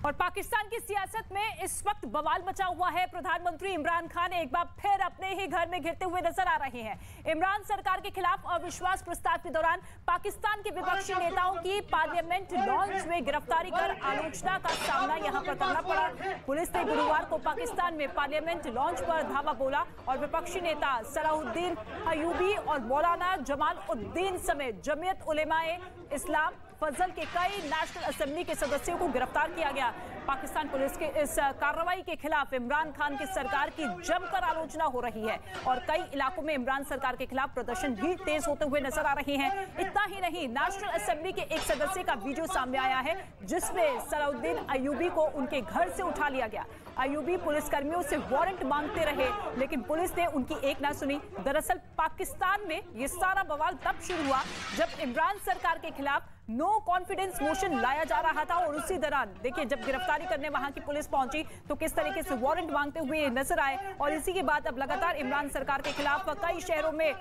और पाकिस्तान की सियासत में इस वक्त बवाल मचा हुआ है। प्रधानमंत्री इमरान खान एक बार फिर अपने ही घर में घिरते हुए नजर आ रहे हैं। इमरान सरकार के खिलाफ अविश्वास प्रस्ताव के दौरान पाकिस्तान के विपक्षी नेताओं की पार्लियामेंट लॉन्च में गिरफ्तारी कर आलोचना का सामना यहां पर करना पड़ा। पुलिस ने गुरुवार को पाकिस्तान में पार्लियामेंट लॉन्च पर धावा बोला और विपक्षी नेता सलाहुद्दीन अयूबी और मौलाना जमाल उद्दीन समेत जमीयत उलेमाए इस्लाम फजल के कई नेशनल असेंबली के सदस्यों को गिरफ्तार किया गया। पाकिस्तान पुलिस के इस कार्रवाई के खिलाफ इमरान खान की सरकार की जमकर आलोचना हो रही है और कई इलाकों में इमरान सरकार के खिलाफ प्रदर्शन भी तेज होते हुए नजर आ रहे हैं। इतना ही नहीं, नेशनल असेंबली के एक सदस्य का वीडियो सामने आया है जिसमें सलाहुद्दीन अयूबी को उनके घर से उठा लिया गया। अयूबी पुलिसकर्मियों से वारंट मांगते रहे लेकिन पुलिस ने उनकी एक ना सुनी। दरअसल पाकिस्तान में ये सारा बवाल तब शुरू हुआ जब इमरान सरकार के खिलाफ नो कॉन्फिडेंस मोशन लाया जा रहा था और उसी दौरान देखिए जब गिरफ्तारी करने वहां की पुलिस पहुंची तो किस तरीके से वारंट मांगते हुए नजर आए और इसी के बाद अब लगातार इमरान सरकार के खिलाफ कई शहरों में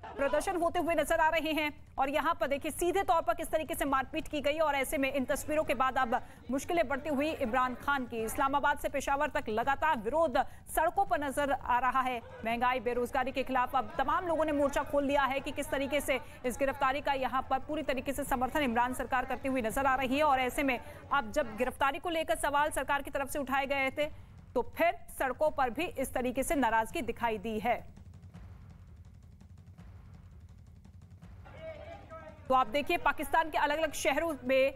प्रदर्शन होते हुए नजर आ रहे हैं। और यहां पर देखिए सीधे तौर पर किस तरीके से मारपीट की गई और ऐसे में इन तस्वीरों के बाद अब मुश्किलें बढ़ती हुई इमरान खान की। इस्लामाबाद से पेशावर तक लगातार विरोध सड़कों पर नजर आ रहा है। महंगाई बेरोजगारी के खिलाफ अब तमाम लोगों ने मोर्चा खोल लिया है कि किस तरीके से इस गिरफ्तारी का यहां पर पूरी तरीके से समर्थन इमरान सरकार करती हुई नजर आ रही है। और ऐसे में अब जब गिरफ्तारी को लेकर सवाल सरकार की तरफ से उठाए गए थे तो फिर सड़कों पर भी इस तरीके से नाराजगी दिखाई दी है। तो आप देखिए पाकिस्तान के अलग अलग शहरों में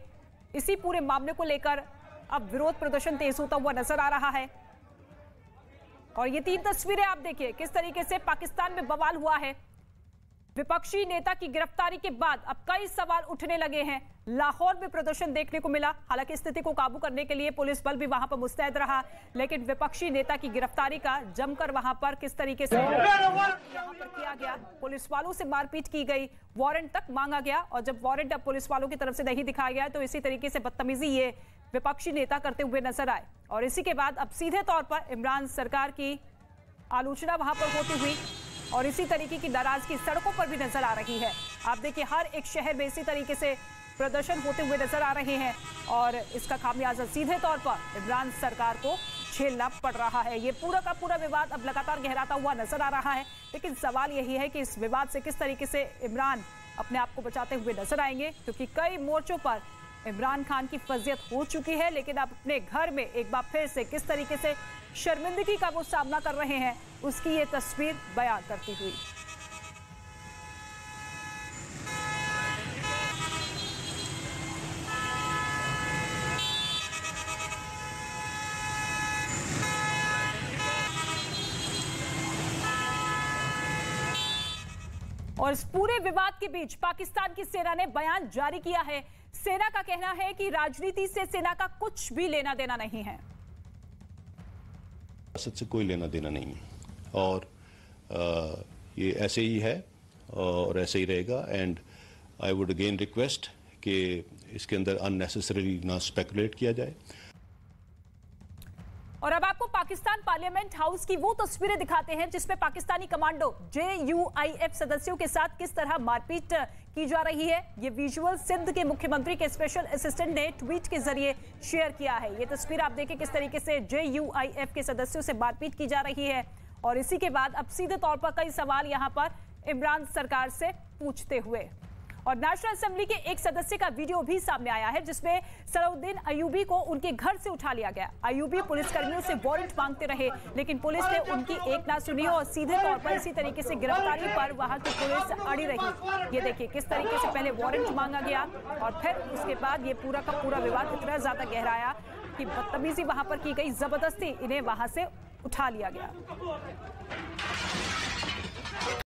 इसी पूरे मामले को लेकर अब विरोध प्रदर्शन तेज होता हुआ नजर आ रहा है। और ये 3 तस्वीरें आप देखिए किस तरीके से पाकिस्तान में बवाल हुआ है। विपक्षी नेता की गिरफ्तारी के बाद अब कई सवाल उठने लगे हैं। लाहौर में प्रदर्शन देखने को मिला, हालांकि स्थिति को काबू करने के लिए पुलिस बल भी वहां पर मुस्तैद रहा लेकिन विपक्षी नेता की गिरफ्तारी का जमकर वहां पर किस तरीके से यहां पर किया गया। पुलिस वालों से मारपीट की गई, वारंट तक मांगा गया और जब वारंट अब पुलिस वालों की तरफ से नहीं दिखाया गया तो इसी तरीके से बदतमीजी ये विपक्षी नेता करते हुए नजर आए। और इसी के बाद अब सीधे तौर पर इमरान सरकार की आलोचना वहां पर होती हुई और इसी तरीके की नाराजगी सड़कों पर भी नजर आ रही है। आप देखिए हर एक शहर में इसी तरीके से प्रदर्शन होते हुए नजर आ रहे हैं और इसका खामियाजा सीधे तौर पर इमरान सरकार को झेलना पड़ रहा है। ये पूरा का पूरा विवाद अब लगातार गहराता हुआ नजर आ रहा है लेकिन सवाल यही है कि इस विवाद से किस तरीके से इमरान अपने आप को बचाते हुए नजर आएंगे, क्योंकि कई मोर्चों पर इमरान खान की फजीयत हो चुकी है लेकिन अब अपने घर में एक बार फिर से किस तरीके से शर्मिंदगी का वो सामना कर रहे हैं उसकी ये तस्वीर बयान करती हुई। और इस पूरे विवाद के बीच पाकिस्तान की सेना ने बयान जारी किया है। सेना का कहना है कि राजनीति से सेना का कुछ भी लेना देना नहीं है, से कोई लेना देना नहीं है और ये ऐसे ही है और ऐसे ही रहेगा। And I would again request कि इसके अंदर अननेसेसरीली ना स्पेकुलेट किया जाए। और अब आपको पाकिस्तान पार्लियामेंट हाउस की वो तस्वीरें दिखाते हैं जिसमें पाकिस्तानी कमांडो JUIF सदस्यों के साथ किस तरह मारपीट की जा रही है। ये विजुअल सिंध के मुख्यमंत्री के स्पेशल असिस्टेंट ने ट्वीट के जरिए शेयर किया है। ये तस्वीर आप देखिए किस तरीके से JUIF के सदस्यों से मारपीट की जा रही है और इसी के बाद अब सीधे तौर पर कई सवाल यहां पर इमरान सरकार से पूछते हुए। और नेशनल असेंबली के एक सदस्य का वीडियो भी सामने आया है जिसमें सलाहुद्दीन अयूबी को उनके घर से उठा लिया गया। अयूबी पुलिसकर्मियों से वारंट मांगते रहे लेकिन पुलिस ने उनकी एक ना सुनी और सीधे तौर पर इसी तरीके से गिरफ्तारी पर वहां की पुलिस अड़ी रही। ये देखिए किस तरीके से पहले वारंट मांगा गया और फिर उसके बाद ये पूरा का पूरा विवाद इतना ज्यादा गहराया कि बदतमीजी वहां पर की गई, जबरदस्ती इन्हें वहां से उठा लिया गया।